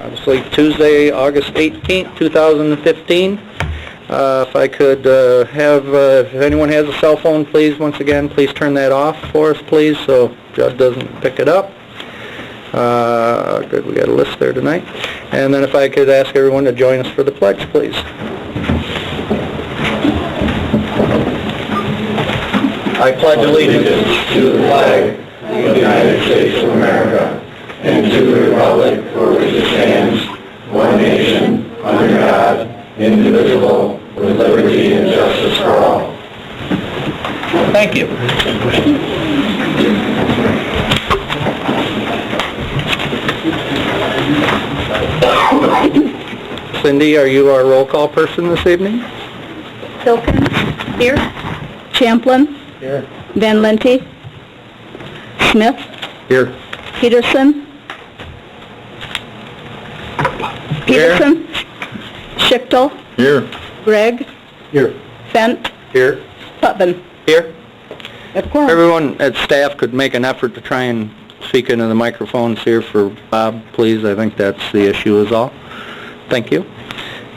obviously Tuesday, August 18th, 2015. If I could have, if anyone has a cell phone, please, once again, please turn that off for us, please, so Judd doesn't pick it up. Good, we got a list there tonight. And then if I could ask everyone to join us for the pledge, please. I pledge allegiance to the flag of the United States of America and to the republic for which it stands, one nation, under God, indivisible, with liberty and justice for all. Thank you. Cindy, are you our roll call person this evening? Silkins? Here. Champlin? Here. Van Lente? Smith? Here. Peterson? Peterson? Schichtel? Here. Gregg? Here. Fent? Here. Putman? Here. At quorum. Everyone at staff could make an effort to try and speak into the microphones here for Bob, please. I think that's the issue is all. Thank you.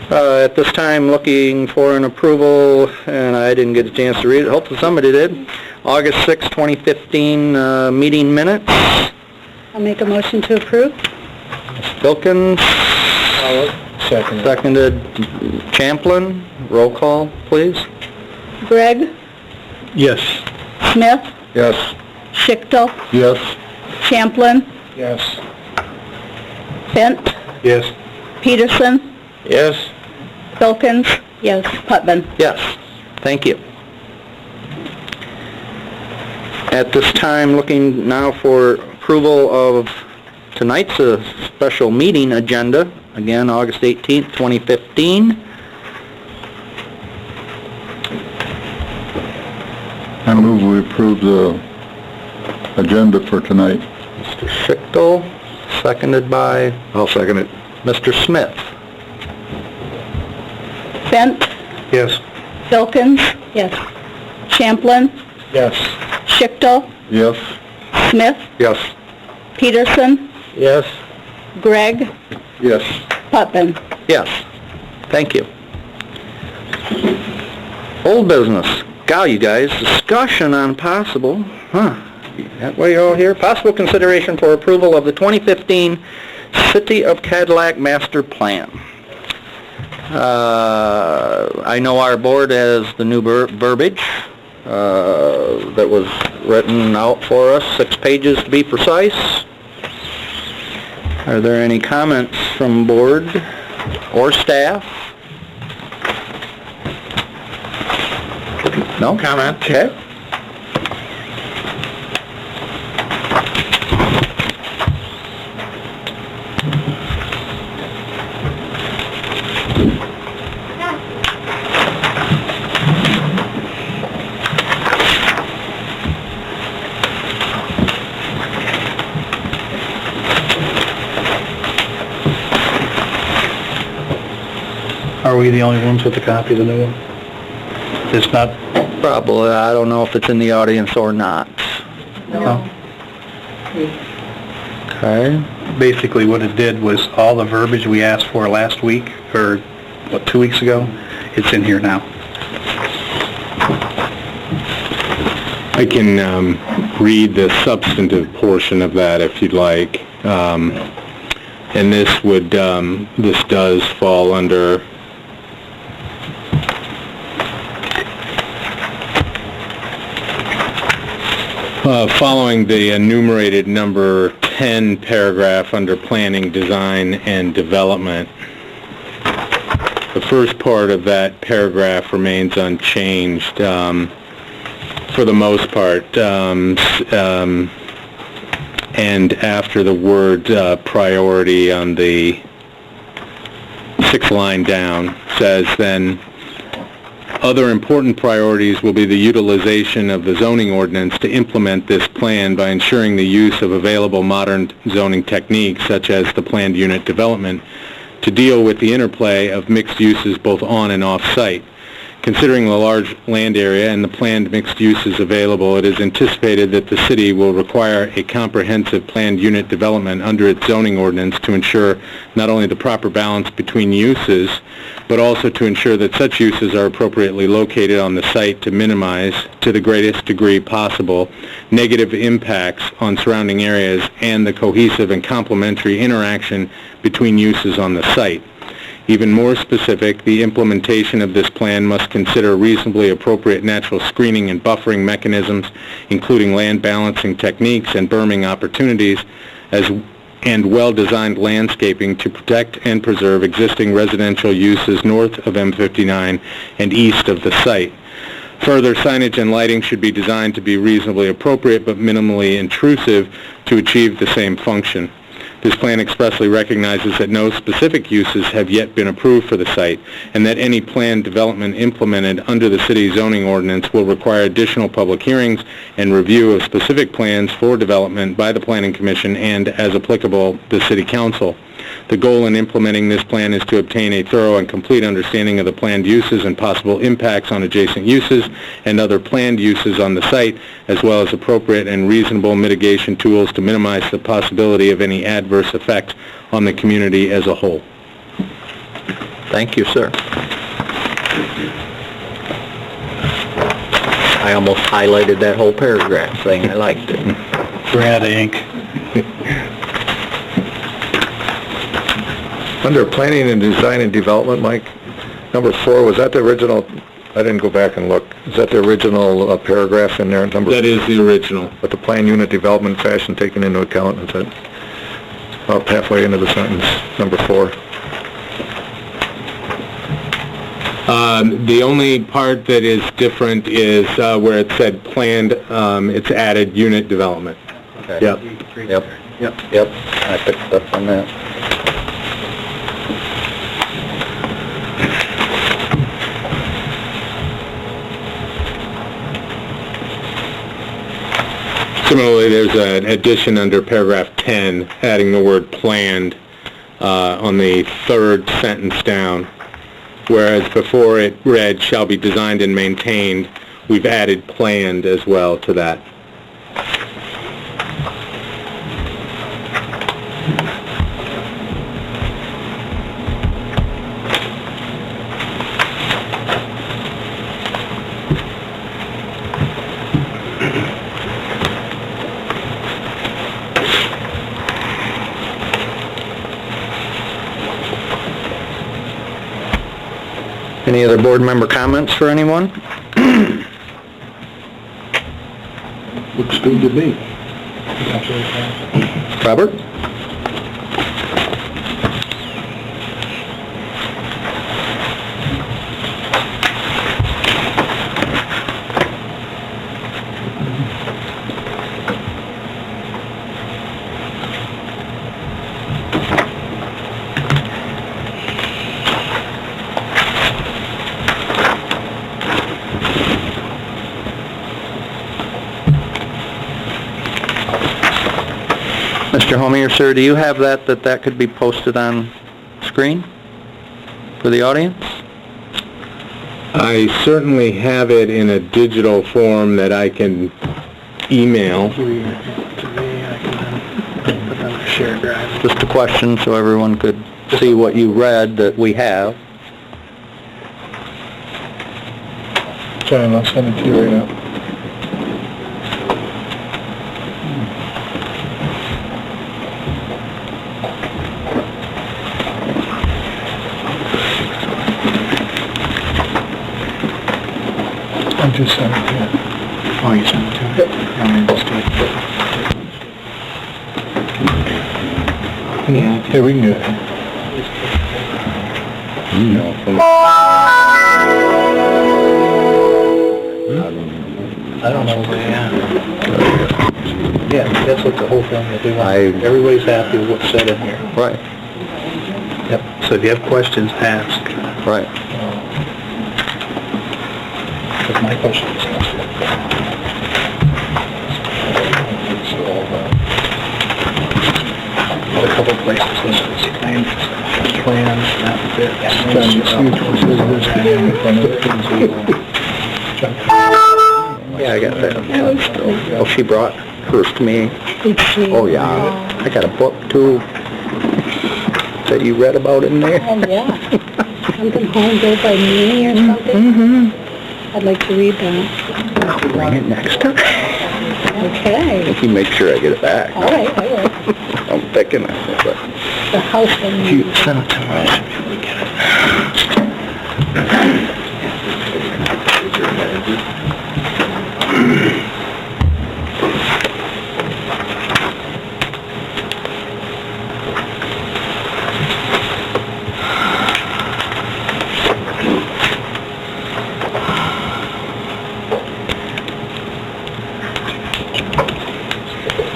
At this time, looking for an approval, and I didn't get a chance to read it. Hopefully somebody did. August 6, 2015 meeting minutes. I'll make a motion to approve. Wilkins. Second. Seconded. Champlin. Roll call, please. Gregg? Yes. Smith? Yes. Schichtel? Yes. Champlin? Yes. Fent? Yes. Peterson? Yes. Silkins? Yes. Putman? Yes. Thank you. At this time, looking now for approval of tonight's special meeting agenda, again, August 18th, 2015. I move we approve the agenda for tonight. Mr. Schichtel, seconded by... I'll second it. Mr. Smith. Fent? Yes. Silkins? Yes. Champlin? Yes. Schichtel? Yes. Smith? Yes. Peterson? Yes. Gregg? Yes. Putman? Yes. Thank you. Old business. Golly, you guys, discussion on possible, that way you're all here, possible consideration for approval of the 2015 City of Cadillac Master Plan. I know our board has the new verbiage that was written out for us, 6 pages to be precise. Are there any comments from board or staff? No comment. Okay. Are we the only ones with a copy of the new one? It's not... Probably. I don't know if it's in the audience or not. No. Okay. Basically what it did was all the verbiage we asked for last week, or, 2 weeks ago, it's in here now. I can read the substantive portion of that if you'd like. And this would, this does fall under following the enumerated number 10 paragraph under planning, design, and development. The first part of that paragraph remains unchanged for the most part, and after the word priority on the 6th line down says then, other important priorities will be the utilization of the zoning ordinance to implement this plan by ensuring the use of available modern zoning techniques such as the planned unit development to deal with the interplay of mixed uses both on and off-site. Considering the large land area and the planned mixed uses available, it is anticipated that the city will require a comprehensive planned unit development under its zoning ordinance to ensure not only the proper balance between uses, but also to ensure that such uses are appropriately located on the site to minimize, to the greatest degree possible, negative impacts on surrounding areas and the cohesive and complementary interaction between uses on the site. Even more specific, the implementation of this plan must consider reasonably appropriate natural screening and buffering mechanisms, including land balancing techniques and berming opportunities, and well-designed landscaping to protect and preserve existing residential uses north of M59 and east of the site. Further, signage and lighting should be designed to be reasonably appropriate but minimally intrusive to achieve the same function. This plan expressly recognizes that no specific uses have yet been approved for the site, and that any planned development implemented under the city zoning ordinance will require additional public hearings and review of specific plans for development by the Planning Commission and, as applicable, the City Council. The goal in implementing this plan is to obtain a thorough and complete understanding of the planned uses and possible impacts on adjacent uses and other planned uses on the site, as well as appropriate and reasonable mitigation tools to minimize the possibility of any adverse effect on the community as a whole. Thank you, sir. I almost highlighted that whole paragraph saying I liked it. Red ink. Under planning and design and development, Mike, number 4, was that the original? I didn't go back and look. Is that the original paragraph in there? Number That is the original. But the plan unit development fashion taken into account, is that about halfway into the sentence, number 4? The only part that is different is where it said planned, it's added unit development. Okay. Yep. Yep, I picked up on that. Similarly, there's an addition under paragraph 10, adding the word planned on the third sentence down, whereas before it read, shall be designed and maintained, we've added planned as well to that. Any other board member comments for anyone? Looks good to me. Robert? Mr. Homier, sir, do you have that could be posted on screen for the audience? I certainly have it in a digital form that I can email. Just a question so everyone could see what you read that we have. John, I'll send it to you right now. I just sent it to you. Oh, you sent it to me? Yep. Yeah, we can do it. I don't know, yeah, that's what the whole thing is. We want- I- Everybody's happy with what's said in here. Right, Yep. So if you have questions, ask. right. Because my question is answered. A couple places, this is claimed. Plans, not bits. Yeah, I got that. Oh, she brought hers to me. Oh, yeah. I got a book, too, that you read about in there. Oh, yeah. Something home built by me or something? Mm-hmm. I'd like to read that. I'll bring it next time. Okay. If you make sure I get it back. All right, I will. I'm thinking of it, but... The house that You sent it to me, I should be able to get it.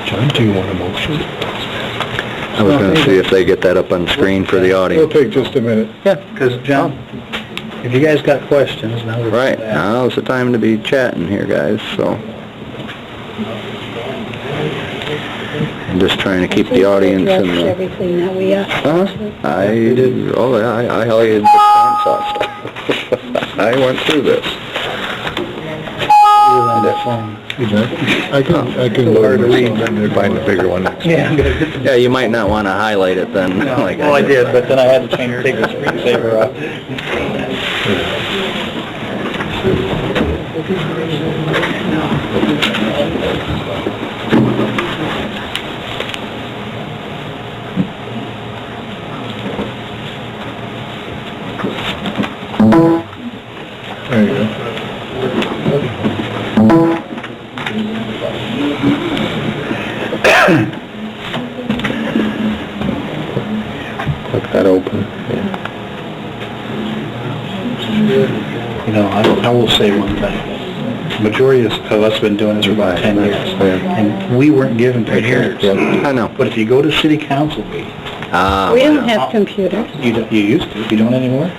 John, do you want a motion? I was gonna see if they get that up on screen for the It'll audience. take just a minute. Yeah, because John, if you guys got questions, now we're... Right, now's the time to be chatting here, guys, so... I'm just trying to keep the audience in Address the... everything that we asked. I highly I went through this. On that phone. I can Hard to read. find the bigger one next. Yeah, I'm gonna... Yeah, you might not want to highlight it then. like Well, I did, but then I had to take the screensaver off. There you go. Look that open. You know, I will say one thing. Majority of us have been doing this for about 10 years, and we weren't given computers. I know. But if you go to city council meeting, We don't have computers. you used to, you don't anymore?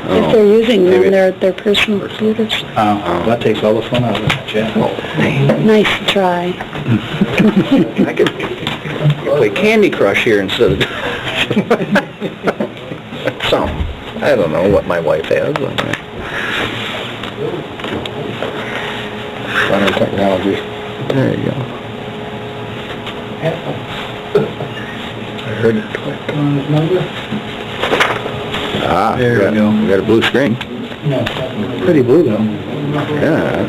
If they're using them, they're personal computers. That takes all the fun out of it, yeah. Nice try. I could play Candy Crush here instead of... Some. I don't know what my wife has on there. Modern technology. There you go. I heard it click. Ah, There we go. We got a blue screen. Pretty blue though. Yeah.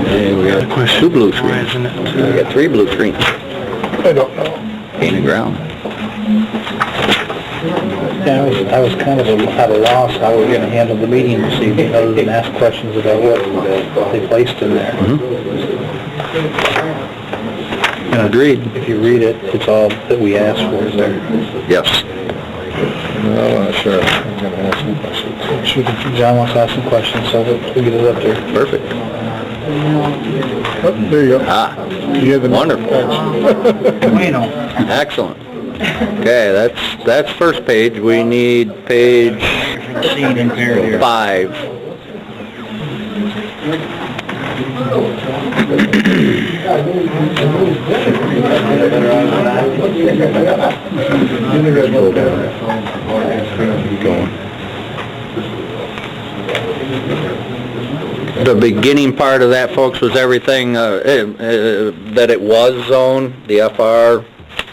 Hey, we got two blue screens. We got three blue screens. I don't know. Painted ground. Yeah, I was kind of at a loss how we were going to handle the meeting this evening, other than ask questions about what they placed in there. And Agreed. if you read it, it's all that we asked for is there. Yes. No, sure. I'm gonna ask some questions. John wants to ask some questions, so we'll get it up there. Perfect. Oh, there you go. Ah, You have the wonderful. Bueno. Excellent. Okay, that's first page. We need page 5. The beginning part of that, folks, was everything that it was zoned, the FR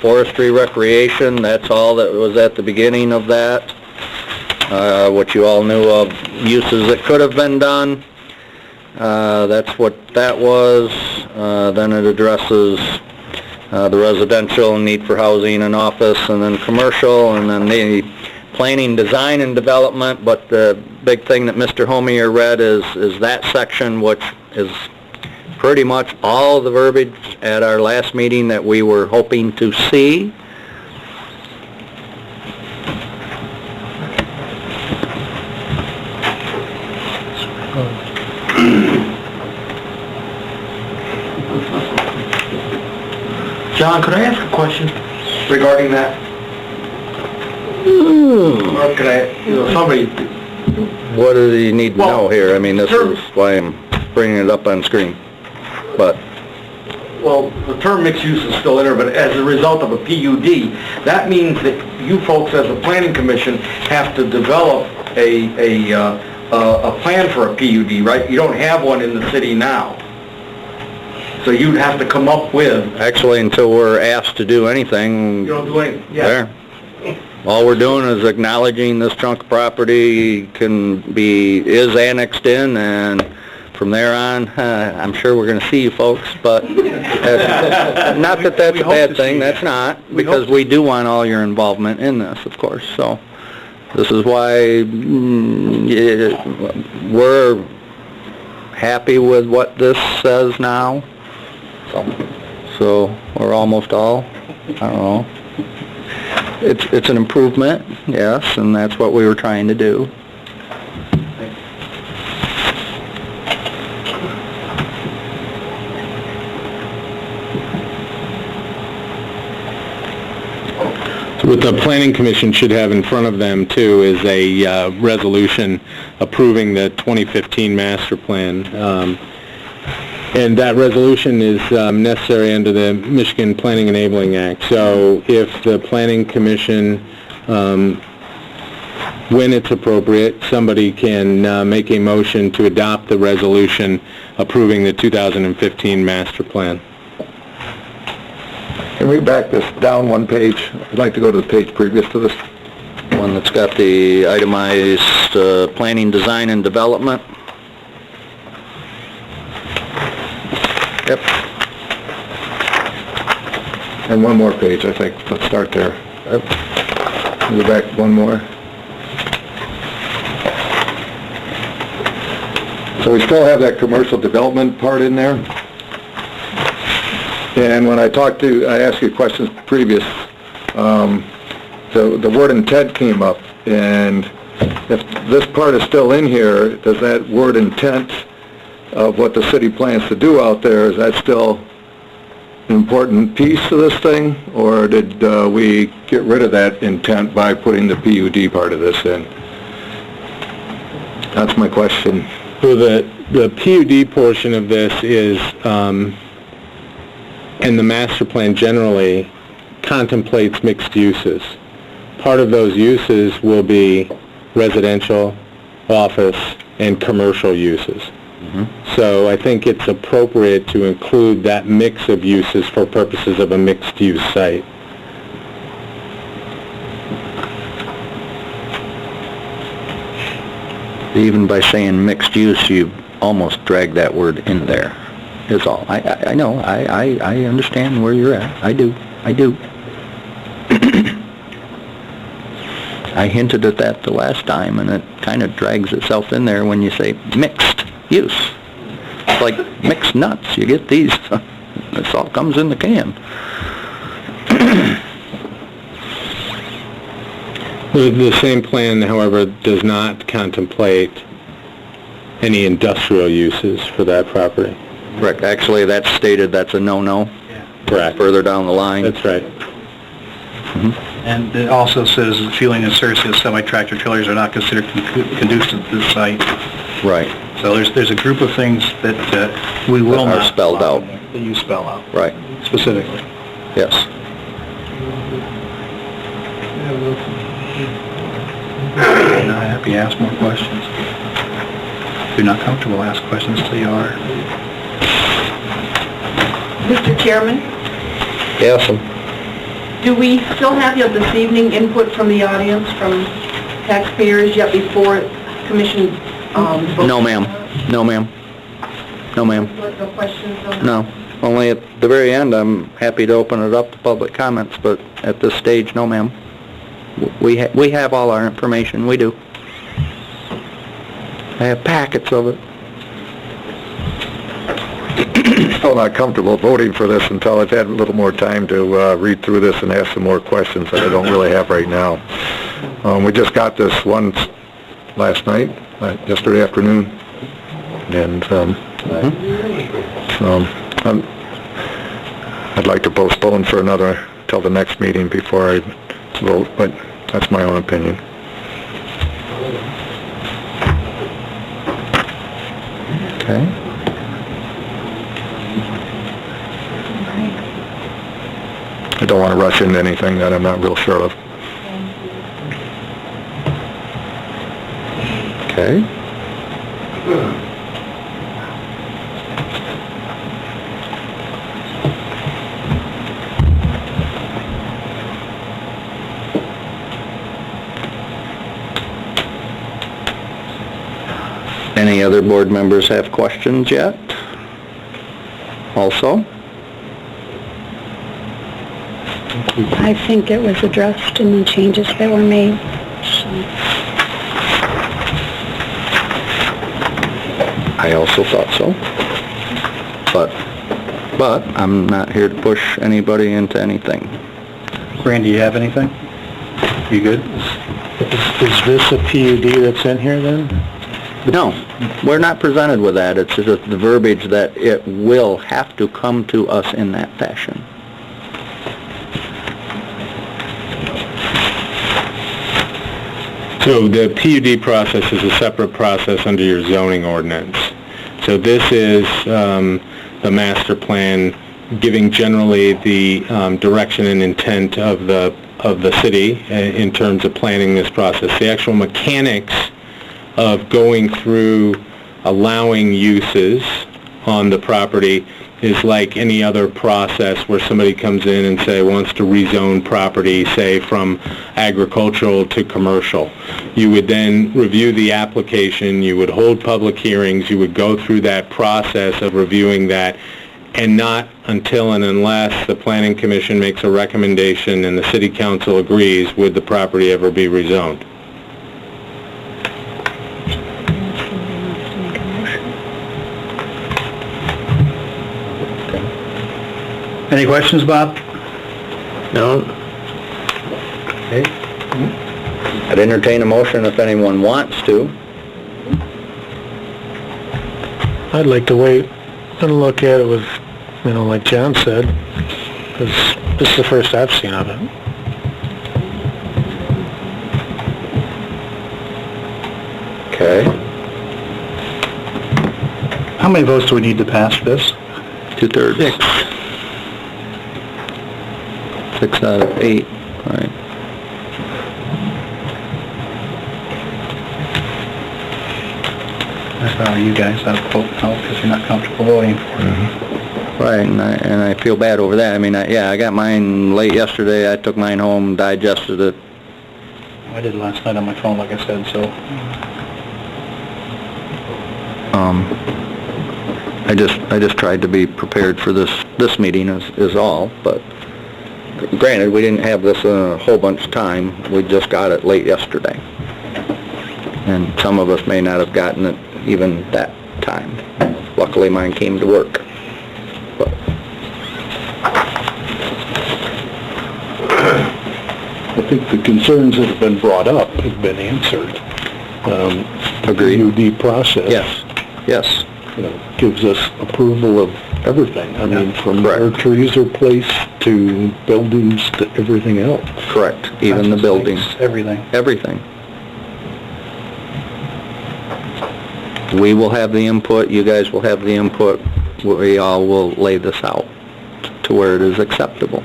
forestry recreation. That's all that was at the beginning of that. What you all knew of uses that could have been done. That's what that was. Then it addresses the residential need for housing and office, and then commercial, and then the planning, design, and development. But the big thing that Mr. Homier read is that section, which is pretty much all the verbiage at our last meeting that we were hoping to see. John, could I ask a question regarding that? Or could I, somebody... What do you need to know Well, here? I mean, this sure. is why I'm bringing it up on screen. But, Well, the term mixed use is still in there, but as a result of a PUD, that means that you folks as a planning commission have to develop a plan for a PUD, right? You don't have one in the city now. So you'd have to come up with, actually, until we're asked to do anything, you don't do anything. Yeah. there. All we're doing is acknowledging this chunk of property is annexed in, and from there on, I'm sure we're gonna see you folks, but, not that that's We a hope to bad see thing, you. that's not, We hope because to. we do want all your involvement in this, of course, so. This is why, we're happy with what this says now. So, or almost all, I don't know. It's an improvement, yes, and that's what we were trying to do. So what the planning commission should have in front of them too is a resolution approving the 2015 master plan. And that resolution is necessary under the Michigan Planning Enabling Act. So if the Planning Commission, when it's appropriate, somebody can make a motion to adopt the resolution approving the 2015 master plan. Can we back this down one page? I'd like to go to the page previous to this. One that's got the itemized planning, design, and development. Yep. And one more page, I think. Let's start there. Yep. Go back one more. So we still have that commercial development part in there. And when I asked you questions previous, the word intent came up, and if this part is still in here, does that word intent of what the city plans to do out there, is that still an important piece of this thing, or did we get rid of that intent by putting the PUD part of this in? That's my question. So the PUD portion of this is, and the master plan generally contemplates mixed uses. Part of those uses will be residential, office, and commercial uses. So I think it's appropriate to include that mix of uses for purposes of a mixed-use site. Even by saying mixed use, you almost drag that word in there, is all. I know, I understand where you're at. I do. I hinted at that the last time, and it kind of drags itself in there when you say mixed use. It's like mixed nuts. You get these, this all comes in the can. The same plan, however, does not contemplate any industrial uses for that property. Correct. Actually, that's stated, that's a no-no. Correct. Further down the line. That's right. And it also says fueling and services of semi-tractor trailers are not considered conducive to this site. Right, So there's a group of things that we will That are not... spelled out. That you spell out, right, specifically. yes. You're not happy, ask more questions. If you're not comfortable, ask questions till you are. Mr. Chairman, Yes, do we still have yet this evening input from the audience, from taxpayers yet before commission votes? no ma'am, no ma'am, no ma'am, No questions on that? no. Only at the very end, I'm happy to open it up to public comments, but at this stage, no ma'am. We have all our information, we do. I have packets of it. Still not comfortable voting for this until I've had a little more time to read through this and ask some more questions that I don't really have right now. We just got this once last night, yesterday afternoon. And, so, I'd like to postpone for till the next meeting before I vote, but that's my own opinion. Okay. I don't want to rush into anything that I'm not real sure of. Okay. Any other board members have questions yet? Also? I think it was addressed in the changes that were made, so. I also thought so. But I'm not here to push anybody into anything. Randy, you have anything? You good? Is this a PUD that's in here then? No, we're not presented with that. It's just the verbiage that it will have to come to us in that fashion. So the PUD process is a separate process under your zoning ordinance. So this is the master plan giving generally the direction and intent of the city in terms of planning this process. The actual mechanics of going through allowing uses on the property is like any other process where somebody comes in and say wants to rezone property, say from agricultural to commercial. You would then review the application, you would hold public hearings, you would go through that process of reviewing that, and not until and unless the Planning Commission makes a recommendation and the City Council agrees would the property ever be rezoned. Any questions, Bob? No? Okay. I'd entertain a motion if anyone wants to. I'd like to wait and look at it with, like John said, because this is the first I've seen of it. Okay. How many votes do we need to pass this? 2/3. 6 out of 8, right. That's how you guys have to vote no because you're not comfortable voting for it. Right, and I feel bad over that. I mean, I got mine late yesterday. I took mine home, digested it. I did last night on my phone, like I said, so. I just tried to be prepared for this meeting is all, but granted, we didn't have this a whole bunch of time. We just got it late yesterday. And some of us may not have gotten it even that time. Luckily, mine came to work. But I think the concerns that have been brought up have been answered. Agreed. The PUD process. Yes. Gives us approval of everything. I mean, from where trees are placed to buildings to everything else. Correct. Even the buildings. Everything. Everything. We will have the input, you guys will have the input, we all will lay this out to where it is acceptable.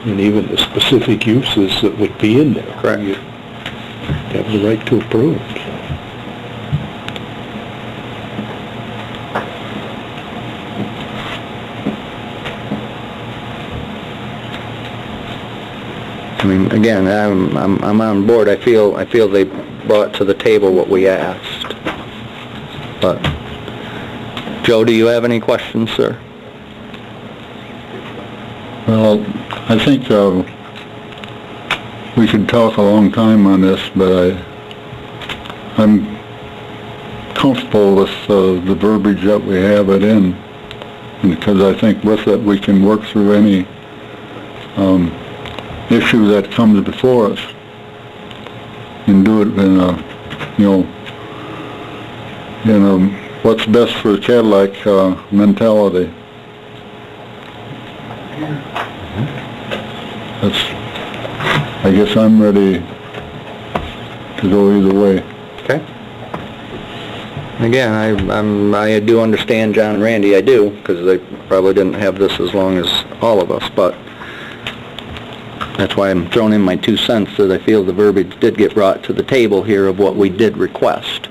And even the specific uses that would be in there. Correct. You have the right to approve. I mean, again, I'm on board. I feel they brought to the table what we asked. But, Joe, do you have any questions, sir? Well, I think we could talk a long time on this, but I'm comfortable with the verbiage that we have it in, because I think with it we can work through any issue that comes before us and do it in a, in a what's best for Cadillac mentality. I guess I'm ready to go either way. Okay. Again, I do understand John and Randy, I do, because they probably didn't have this as long as all of us, but that's why I'm throwing in my 2 cents, that I feel the verbiage did get brought to the table here of what we did request,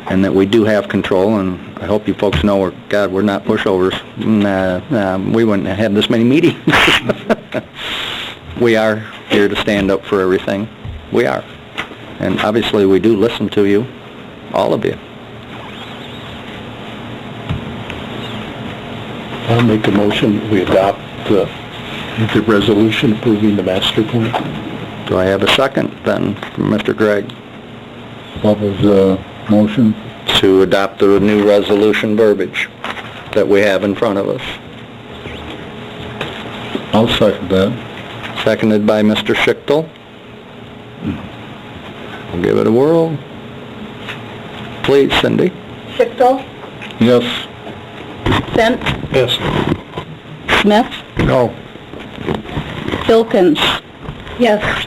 and that we do have control, and I hope you folks know, we're not pushovers. We wouldn't have had this many meetings. We are here to stand up for everything. We are. And obviously, we do listen to you, all of you. I'll make a motion, we adopt the resolution approving the master plan. Do I have a second, then, from Mr. Gregg? What was the motion? To adopt the new resolution verbiage that we have in front of us. I'll second that. Seconded by Mr. Schichtel. We'll give it a whirl. Please, Cindy. Schichtel, Yes. Bent, Yes. Smith, No. Wilkins. Yes.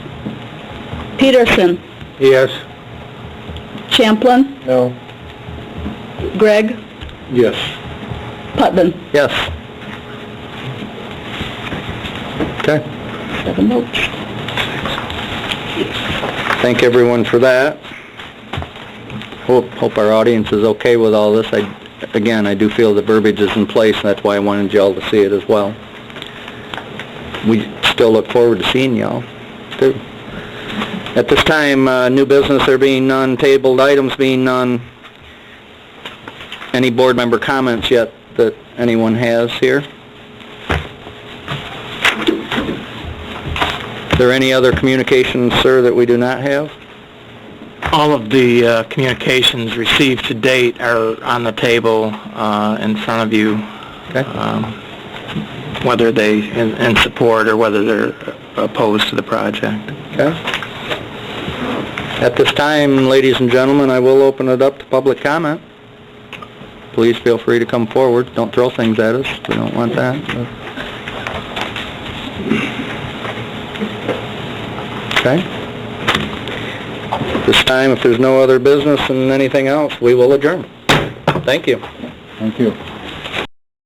Peterson, Yes. Champlin, No. Gregg, Yes. Putman. Yes. Okay. 7 votes. Thank everyone for that. Hope our audience is okay with all this. Again, I do feel the verbiage is in place, and that's why I wanted y'all to see it as well. We still look forward to seeing y'all, too. At this time, new business there being none, tabled items being none. Any board member comments yet that anyone has here? Is there any other communications, sir, that we do not have? All of the communications received to date are on the table in front of you, Okay. whether they in support or whether they're opposed to the project. Okay. At this time, ladies and gentlemen, I will open it up to public comment. Please feel free to come forward. Don't throw things at us. We don't want that. Okay. This time, if there's no other business and anything else, we will adjourn. Thank you. Thank you.